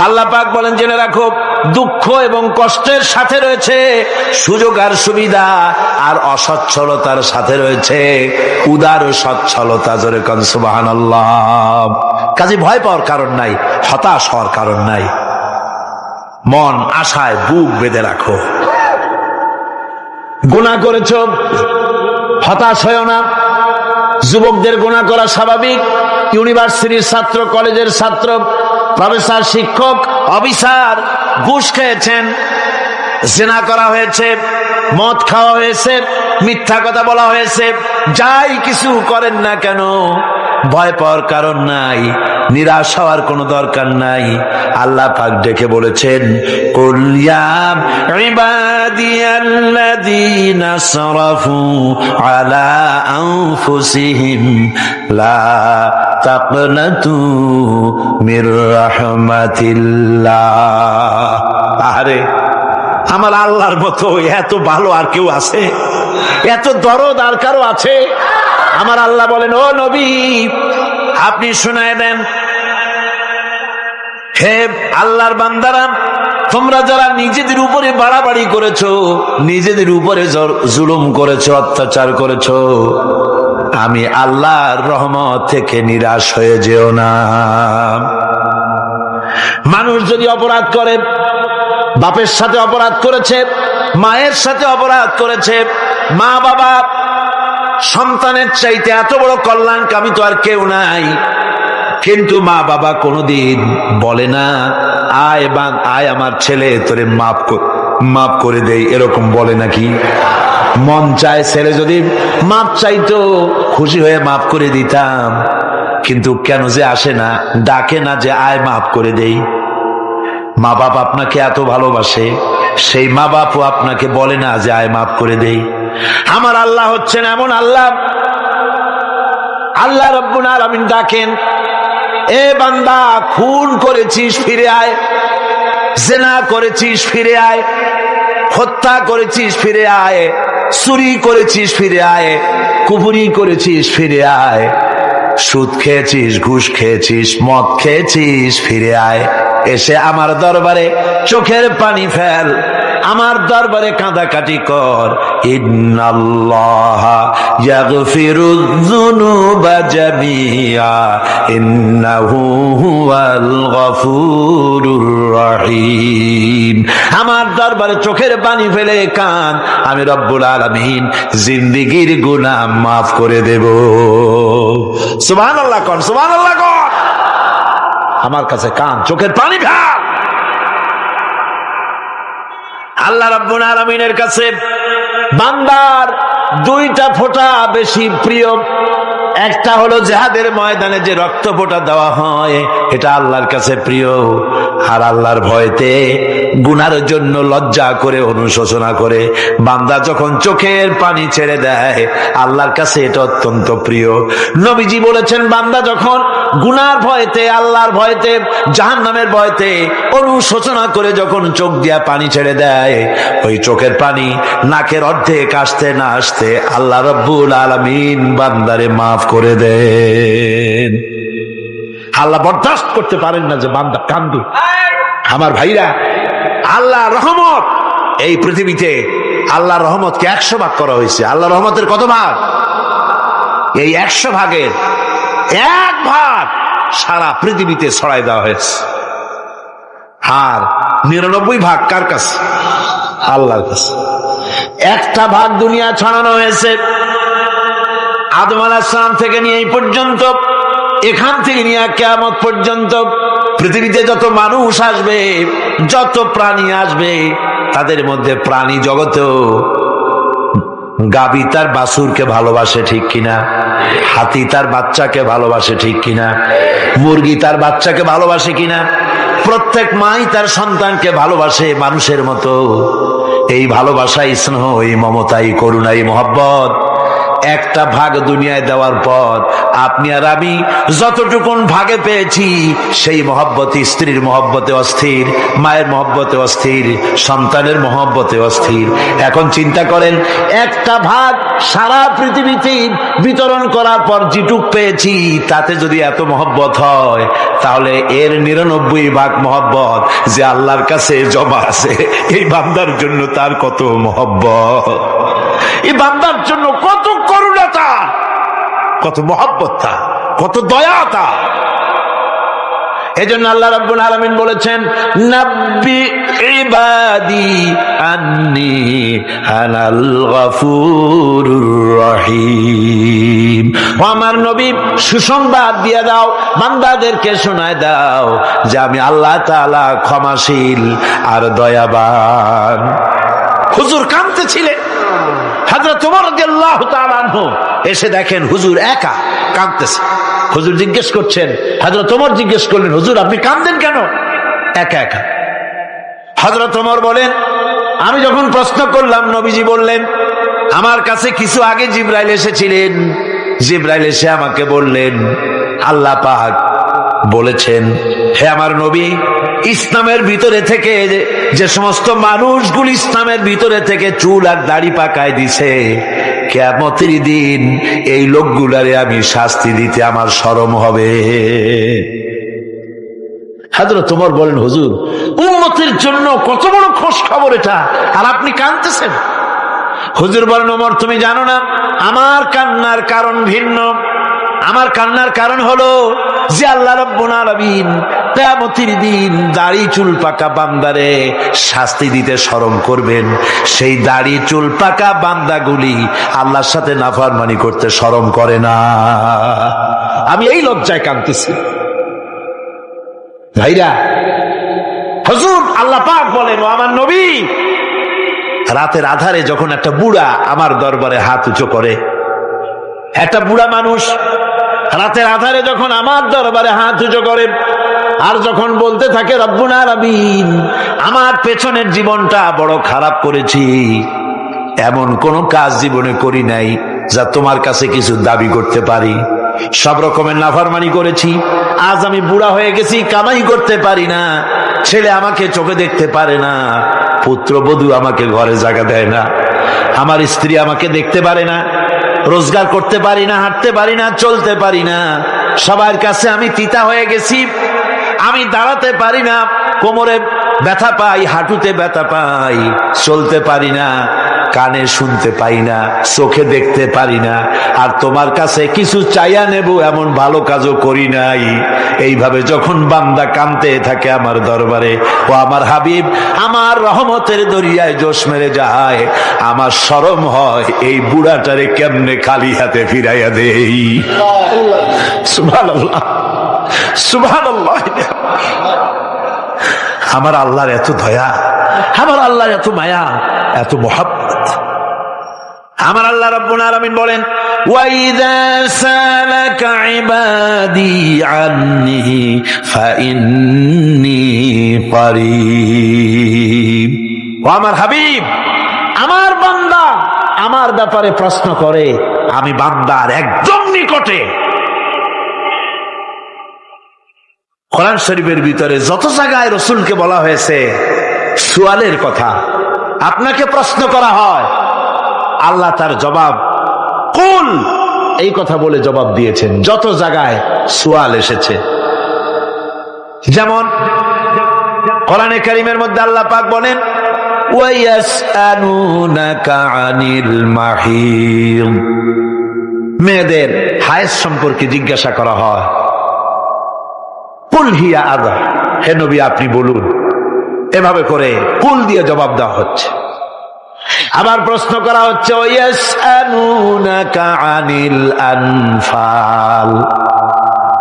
আল্লাহ পাক বলেন, জেনে রাখো দুঃখ এবং কষ্টের সাথে রয়েছে সুযোগ আর সুবিধা, আর অসচ্ছলতার সাথে রয়েছে উদার সচ্ছলতা। জোরে কোন সুবহানাল্লাহ। কাজে ভয় পাওয়ার কারণ নাই, হতাশ হওয়ার কারণ নাই। মন আশায় বুক বেঁধে রাখো। গুনাহ করেছ, হতাশ হয়েও না। যুবকদের গুনাহ করা স্বাভাবিক। ইউনিভার্সিটির ছাত্র, কলেজের ছাত্র, প্রফেসর, শিক্ষক, অফিসার ঘুষ খেয়েছেন, জিনা করা হয়েছে, মদ খাওয়া হয়েছে, মিথ্যা কথা বলা হয়েছে, যাই কিছু করেন না কেন ভয় পাওয়ার কারণ নাই, নিরাশ হওয়ার কোনো দরকার নাই। আল্লাহ পাক ডেকে বলেছেন, কুল ইয়া ইবাদিয়াল্লাযীনা আসরাফু আলা আনফুসিহিম লা তাকনাতু মির রাহমাতিল্লাহ। আরে আমার আল্লাহর মতো এত ভালো আর কেউ আছে? এত দরদ আর কারো আছে? আমার আল্লাহ বলেন, ও নবী আপনি শুনায় দেন, হে আল্লাহর বান্দারা, তোমরা যারা নিজেদের উপরে বাড়াবাড়ি করেছো, নিজেদের উপরে জুলুম করেছো, অত্যাচার করেছো, আমি আল্লাহর রহমত থেকে নিরাশ হয়ে যেও না। মানুষ যদি অপরাধ করে, বাপের সাথে অপরাধ করেছে, মায়ের সাথে অপরাধ করেছে, মা বাবা সন্তানের চাইতে এত বড় কল্যাণকামী তো আর কেউ নাই, কিন্তু মা বাবা কোনোদিন বলে না আয় আমার ছেলে তোরে মাফ করে দেই, এরকম বলে নাকি? মন চায় ছেলে যদি মাপ চাইতো, খুশি হয়ে মাফ করে দিতাম, কিন্তু কেন যে আসে না, ডাকে না যে আয় মাফ করে দেই। মা বাপ আপনাকে এত ভালোবাসে, সেই মা বাপও আপনাকে বলে না যে আয় মাফ করে দেই। আমার আল্লাহ হচ্ছেন এমন আল্লাহ, আল্লাহ রাব্বুল আলামিন ডাকেন, এ বান্দা খুন করেছিস ফিরে আয়, জিনা করেছিস ফিরে আয়, হত্যা করেছিস ফিরে আয়, চুরি করেছিস ফিরে আয়, কুফরি করেছিস ফিরে আয়, সুদ খেয়েছিস, ঘুষ খেয়েছিস, মদ খেয়েছিস ফিরে আয়, এসে আমার দরবারে চোখের পানি ফেল, আমার দরবারে কাঁদাকাটি কর। ইন্নাল্লাহা ইয়াগফিরুয যুনুবা জামিআ ইন্নাহু হুয়াল গফুরুর রহিম। আমার দরবারে চোখের পানি ফেলে কান, আমি রব্বুল আলামিন জিন্দেগীর গুনাহ মাফ করে দেব। সুবহানাল্লাহ কোন, সুবহানাল্লাহ কোন। আমার কাছে কান, চোখের পানি ফেল। আল্লাহ রাব্বুল আলামিনের কাছে বান্দার দুইটা ফোঁটা বেশি প্রিয়। একটা হলো জিহাদের ময়দানে যে রক্ত ফোঁটা দেওয়া হয়, এটা আল্লাহর কাছে প্রিয়। আর আল্লাহর ভয়তে গুনার জন্য লজ্জা করে, অনুশোচনা করে বান্দা যখন চোখের পানি ছেড়ে দেয়, আল্লাহর কাছে এটা অত্যন্ত প্রিয়। নবীজি বলেছেন, বান্দা যখন গুনার ভয়তে, আল্লাহর ভয়তে, জাহান্নামের ভয়তে অনুশোচনা করে যখন চোখ দিয়া পানি ছেড়ে দেয়, ওই চোখের পানি নাকের অর্ধেক আসতে না আসতে আল্লাহ রাব্বুল আলামিন বান্দারে মাফ করে দেন। আল্লাহ বরদাস্ত করতে পারেন না যে বান্দা কান্দু। আমার ভাইরা, আল্লাহ রহমত, এই পৃথিবীতে আল্লাহর রহমতকে 100 ভাগ করা হয়েছে। আল্লাহ রহমতের কত ভাগ? এই 100 ভাগের 1 ভাগ সারা পৃথিবীতে ছড়াই দেওয়া হয়েছে। আর 99 ভাগ কার কাছে? আল্লাহর কাছে। 1টা ভাগ দুনিয়া ছড়ানো হয়েছে আদম আলাইহিস সালাম থেকে নিয়ে এই পর্যন্ত, এখান থেকে নিয়ে কিয়ামত পর্যন্ত পৃথিবীতে যত মানুষ আসবে, যত প্রাণী আসবে, তাদের মধ্যে প্রাণী জগতেও গাভী তার বাছুরকে ভালোবাসে, ঠিক কিনা? হাতি তার বাচ্চাকে ভালোবাসে, ঠিক কিনা? মুরগি তার বাচ্চাকে ভালোবাসে কিনা? প্রত্যেক মাই তার সন্তানকে ভালোবাসে মানুষের মতো। এই ভালোবাসা, স্নেহ, এই মমতা, এই করুণা, এই মহব্বত একটা ভাগ দুনিয়ায় দেওয়ার পর আপনি আর আমি যতটুকুন ভাগে পেয়েছি সেই মহব্বতে, স্ত্রীর মহব্বতে অস্থির, মায়ের মহব্বতে অস্থির, সন্তানের মহব্বতে অস্থির। এখন চিন্তা করেন, একটা ভাগ সারা পৃথিবীতে বিতরণ করার পর যেটুক পেয়েছি তাতে যদি এত মহব্বত হয়, তাহলে এর 99 ভাগ মহব্বত যে আল্লাহর কাছে জমা আছে, এই বান্দার জন্য তার কত মহব্বত, এই বান্দার জন্য কত করুণাতা, কত মহব্বতটা, কত দয়াটা। এজন্য আল্লাহ রাব্বুল আলামিন বলেছেন, নাব্বি ইবাদি আন্নি আনাল গফুরুর রহিম। ও আমার নবী, সুসংবাদ দিয়ে দাও, বান্দাদেরকে শোনায় দাও যে আমি আল্লাহ তাআলা ক্ষমাশীল আর দয়াবান। হুজুর কাঁদতেছিলেন, হযরত ওমর রাদিয়াল্লাহু তাআলা আনহু এসে দেখেন হুজুর একা কাঁদতেছে। হুজুর জিজ্ঞেস করছেন, হযরত ওমর জিজ্ঞেস করলেন, হুজুর আপনি কাঁদেন কেন একা একা? হযরত ওমর বলেন, আমি যখন প্রশ্ন করলাম নবীজি বললেন, আমার কাছে কিছু আগে জিবরাইল এসেছিলেন, জিবরাইল এসে আমাকে বললেন আল্লাহ পাক বলেছেন, হে আমার নবী, ইসলামের ভিতরে থেকে যে সমস্ত মানুষগুলি ইসলামের ভিতরে থেকে চুল আর দাড়ি পাকায় দিছে, কিয়ামতের দিন এই লোকগুলারে আমি শাস্তি দিতে আমার শরম হবে। হযরত ওমর বলেন, হুজুর উম্মতের জন্য কত বড় খোঁজ খবর এটা, আর আপনি কাঁদতেছেন। হুজুর বলেন, ওমর তুমি জানো না আমার কান্নার কারণ ভিন্ন। আমার কান্নার কারণ হলো যে আল্লাহ রাব্বুল আলামিন কিয়ামতের দিন দাড়ি চুল পাকা বান্দারে শাস্তি দিতে শরম করবেন, সেই দাড়ি চুল পাকা বান্দাগুলি আল্লাহর সাথে নাফরমানি করতে শরম করে না। আমি এই লজ্জায় কাঁদতেছি। ভাইরা, হুজুর আল্লাহ পাক বলেন, ও আমার নবী, রাতের আধারে যখন একটা বুড়া আমার দরবারে হাত উঁচু করে, একটা বুড়া মানুষ রাতের আধারে যখন আমার দরবারে হাত উঁচু করে আর যখন বলতে থাকে, রব্বুল আলামিন আমার পেছনের জীবনটা বড় খারাপ করেছি, এমন কোন কাজ জীবনে করি নাই যা তোমার কাছে কিছু দাবি করতে পারি, সব রকমের নাফরমানি করেছি, আজ আমি বুড়া হয়ে গেছি, কামাই করতে পারি না, ছেলে আমাকে চোখে দেখতে পারে না, পুত্রবধূ আমাকে ঘরে জায়গা দেয় না, আমার স্ত্রী আমাকে দেখতে পারে না, রোজগার করতে পারি না, হাঁটতে পারি না, চলতে পারি না, সবার কাছে আমি তিতা হয়ে গেছি, আমি দাঁড়াতে পারি না, কোমরে ব্যথা পাই, হাঁটুতে ব্যথা পাই, চলতে পারি না, কানে শুনতে পাই না, চোখে দেখতে পারি না, আর তোমার কাছে কিছু চাইয়া নেব এমন ভালো কাজও করি নাই। এইভাবে যখন বান্দা কাঁদতে থাকে আমার দরবারে, ও আমার হাবিব আমার রহমতের দরিয়ায় জোশ মেরে যায়, আমার শরম হয় এই বুড়াটারে কেমনে খালি হাতে ফিরাইয়া দেই। সুবহানাল্লাহ, সুবহানাল্লাহ। আমার আল্লাহর এত দয়া, আমার আল্লাহর এত মায়া, এত মহব্বত। আমার আল্লাহ রাব্বুল আলামিন বলেন, ওয়াইযা সালাকা ইবাদি আন্নি ফাইন্নী করিব। ও আমার হাবিব, আমার বান্দা আমার ব্যাপারে প্রশ্ন করে, আমি বান্দার একদম নিকটে। কোরআন শরীফের ভিতরে যত জায়গায় রাসূলকে বলা হয়েছে সুয়ালের কথা, আপনাকে প্রশ্ন করা হয়, আল্লাহ তার জবাব কুল এই কথা বলে জবাব দিয়েছেন। যত জায়গায় সুয়াল এসেছে, যেমন কোরআনে কারীমের মধ্যে আল্লাহ পাক বলেন, ওয়ায়াসআলুনাকা আনিল মাহিদ, মেয়েদের হায়েজ সম্পর্কে জিজ্ঞাসা করা হয়, কুল হিয়া আযা, হে নবী আপনি বলুন। এভাবে করে কুল দিয়ে জবাব দেওয়া হচ্ছে। আবার প্রশ্ন করা হচ্ছে, ওয়ায়াসআলুনাকা আনিল আনফাল,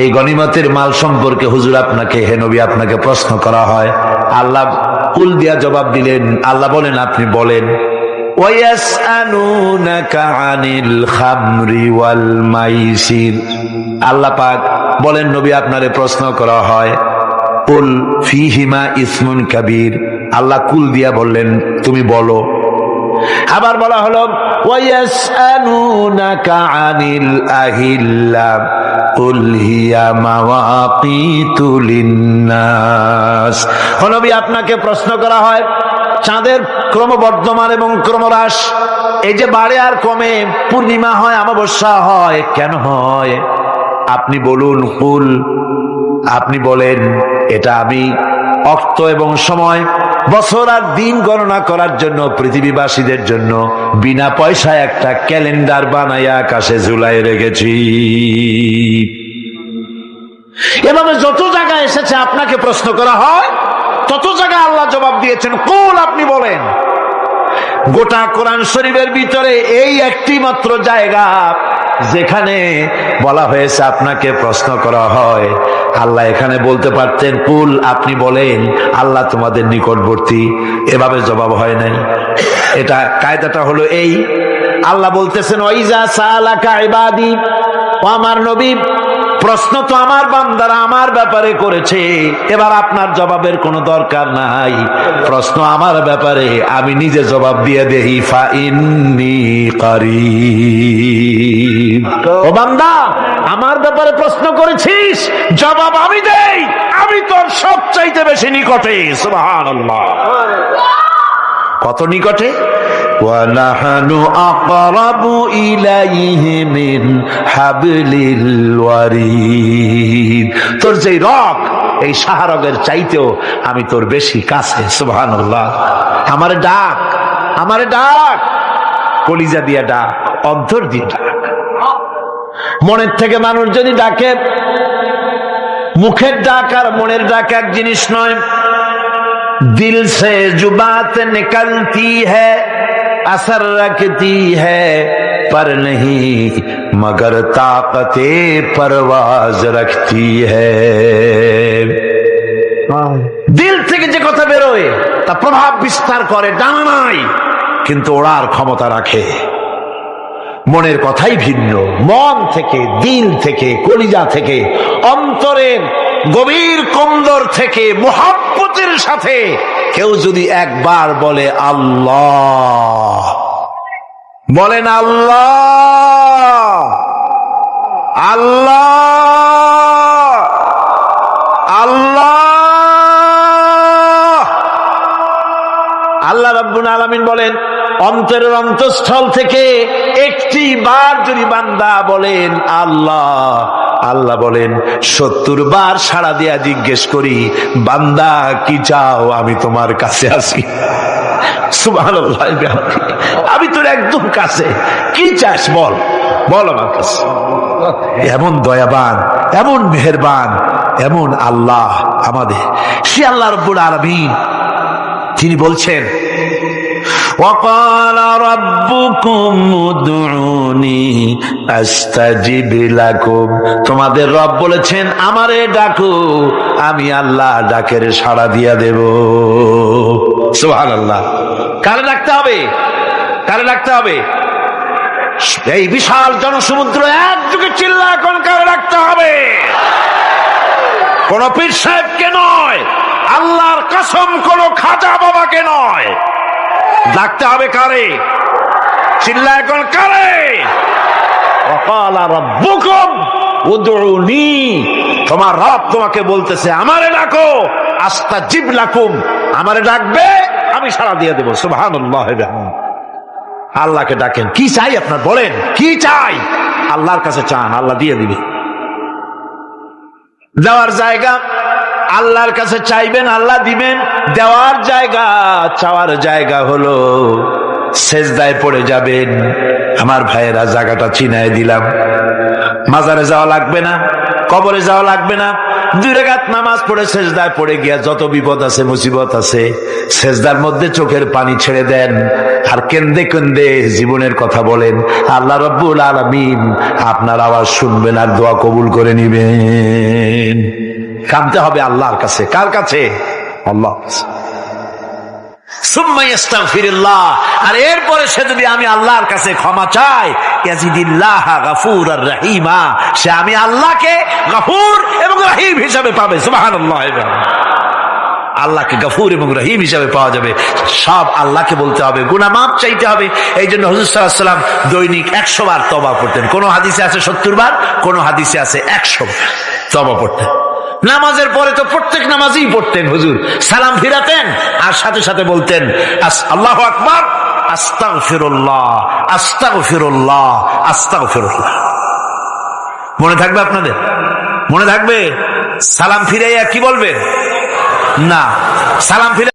এই গনিমতের মাল সম্পর্কে হুজুর আপনাকে, হে নবী আপনাকে প্রশ্ন করা হয়। আল্লাহ কুল দিয়া জবাব দিলেন, আল্লাহ বলেন আপনি বলেন। ওয়ায়াসআলুনাকা আনিল খামরি ওয়াল মাইসির, আল্লাহ পাক বলেন নবী আপনারে প্রশ্ন করা হয়, কুল ফিহিমা ইসমুন কাবীর, আল্লাহ কুল দিয়া বললেন তুমি বলো আবার বলা হলো ওয়ায়াসআলুনাকা আনিল আহিল্লা কুল হিয়া মাওয়াকিতু লিন্নাস। ও নবী, আপনাকে প্রশ্ন করা হয় চাঁদের ক্রমবর্ধমান এবং ক্রমহ্রাস, এই যে বাড়ে আর কমে, পূর্ণিমা হয় অমাবস্যা হয়, কেন হয়? আপনি বলুন, কুল, আপনি বলেন, এটা আমি অক্ত এবং সময়, বছর আর দিন গণনা করার জন্য পৃথিবীবাসীদের জন্য বিনা পয়সায় একটা ক্যালেন্ডার বানাইয়া আকাশে ঝুলাই রেখেছি। এভাবে যত জায়গায় এসেছে আপনাকে প্রশ্ন করা হয়, তত জায়গায় আল্লাহ জবাব দিয়েছেন কুল, আপনি বলেন। গোটা কোরআন শরীফের ভিতরে এই একটি মাত্র জায়গা যেখানে বলা হয়েছে আপনাকে প্রশ্ন করা হয়। আল্লাহ এখানে বলতে পারতেন কুল, আপনি বলেন, আল্লাহ তোমাদের নিকটবর্তী, এভাবে জবাব হয় নাই। এটা কায়দাটা হলো এই, আল্লাহ বলতেছেন ওয়াইজা সালাকা ইবাদি, ও আমার নবী, প্রশ্ন তো আমার বান্দারা আমার ব্যাপারে করেছে, এবার আপনার জবাবের কোনো দরকার নাই। প্রশ্ন আমার ব্যাপারে, আমি নিজে জবাব দিয়ে দেই, ফা ইন্নী কারীব। ও বান্দা, আমার ব্যাপারে প্রশ্ন করেছিস, জবাব আমি দেই, আমি তোর সবচাইতে বেশি নিকটে। সুবহানাল্লাহ। কত নিকটে? ওয়ানাহানু আকরাবু ইলাইহি মিন হাবলিল ওয়ারিদ। তোর যে রগ, এই শাহরগের চাইতেও আমি তোর বেশি কাছে। সুবহানাল্লাহ। আমারে ডাক, আমারে ডাক, কলিজা দিয়া ডাক, অন্তর দিয়ে ডাক। মনের থেকে মানুষ যদি ডাকে, মুখের ডাক আর মনের ডাক এক জিনিস নয়। दिल से जुबात निकलती है, असर रखती है, पर नहीं मगर ताकते परवाज रखती है। দিল থেকে যে কথা বেরোয় তা প্রভাব বিস্তার করে, ডানা নাই কিন্তু ওড়ার ক্ষমতা রাখে। মনের কথাই ভিন্ন। মন থেকে, দিল থেকে, কলিজা থেকে, অন্তরের গভীর কন্দর থেকে মুহাব্বতের সাথে কেউ যদি একবার বলে আল্লাহ, বলেন আল্লাহ, আল্লাহ, আল্লাহ, আল্লাহ রাব্বুল আলামিন বলেন, অন্তরের অন্তঃস্থল থেকে একটি বার যদি বান্দা বলেন আল্লাহ, আল্লাহ বলেন 70 বার সাড়া দিয়া জিজ্ঞেস করি, বান্দা কি চাও, আমি তোমার কাছে আছি। সুবহানাল্লাহ। আমি তোর একদম কাছে, কি চাস বল, বল আমার কাছে। এমন দয়াবান, এমন মেহেরবান, এমন আল্লাহ আমাদের। সে আল্লাহ রাব্বুল আলামিন, তিনি বলছেন وقال ربكم ادعوني استجب لكم। তোমাদের রব বলেছেন আমারে ডাকো, আমি আল্লাহ ডাকের সাড়া দিয়া দেব। সুবহানাল্লাহ। কারে ডাকতে হবে? কারে ডাকতে হবে? এই বিশাল জনসমুদ্র একযোগে চিল্লা এখন কারে ডাকতে হবে? কোন পীর সাহেবকে নয়, আল্লাহর কসম কোন খাজা বাবাকে নয়, ডাকতে হবে কারে? চিল্লা এখন কারে? ওয়াকালা রাব্বুকুম উদউনি, তোমার রব তোমাকে বলতেছে আমারে ডাকো, আস্তাজিব লাকুম, আমারে ডাকবে আমি সাড়া দিয়ে দেব। সুবহানাল্লাহ। আল্লাহকে ডাকেন, কি চাই আপনার বলেন, কি চাই? আল্লাহর কাছে চান, আল্লাহ দিয়ে দিবে। দেওয়ার জায়গা আল্লাহর কাছে চাইবেন, আল্লাহ দিবেন। দেওয়ার জায়গা, চাওয়ার জায়গা হলো সেজদায় পড়ে যাবেন। আমার ভাইয়েরা, জায়গাটা চিনায় দিলাম। মাজারে যাওয়া লাগবে না, কবরে যাওয়া লাগবে না। 2 রাকাত নামাজ পড়ে সেজদায় পড়ে গিয়া যত বিপদ আছে, মুসিবত আছে, সেজদার মধ্যে চোখের পানি ছেড়ে দেন আর কেন্দে কেন্দে জীবনের কথা বলেন। আল্লাহ রাব্বুল আলামিন আপনার আওয়াজ শুনবেন আর দোয়া কবুল করে নিবেন। কাঁদতে হবে আল্লাহর কাছে। কার কাছে? আল্লাহর কাছে। সুম্মা ইস্তাগফিরুল্লাহ, আর এরপরে সে যদি আমি আল্লাহর কাছে ক্ষমা চাই, ইয়াজিদিল্লাহ গফুরার রহিমা, সে আমি আল্লাহকে গফুর এবং রহিম হিসাবে পাবে। সুবহানাল্লাহ। আল্লাহকে গফুর এবং রহিম হিসাবে পাওয়া যাবে। সব আল্লাহকে বলতে হবে, গুনাহ মাফ চাইতে হবে। এই জন্য হুজুর সাল্লাল্লাহু আলাইহি ওয়াসাল্লাম দৈনিক 100 বার তওবা পড়তেন। কোন হাদিসে আছে 70 বার, কোন হাদিসে আছে 100 বার তওবা পড়তেন। নামাজের পরে তো প্রত্যেক নামাজই পড়তেন হুজুর, সালাম ফিরাতেন আর সাথে সাথে বলতেন আল্লাহু আকবার, আস্তাগফিরুল্লাহ, আস্তাগফিরুল্লাহ, আস্তাগফিরুল্লাহ। মনে থাকবে আপনাদের? মনে থাকবে? সালাম ফিরাইয়া কি বলবেন? না, সালাম ফিরে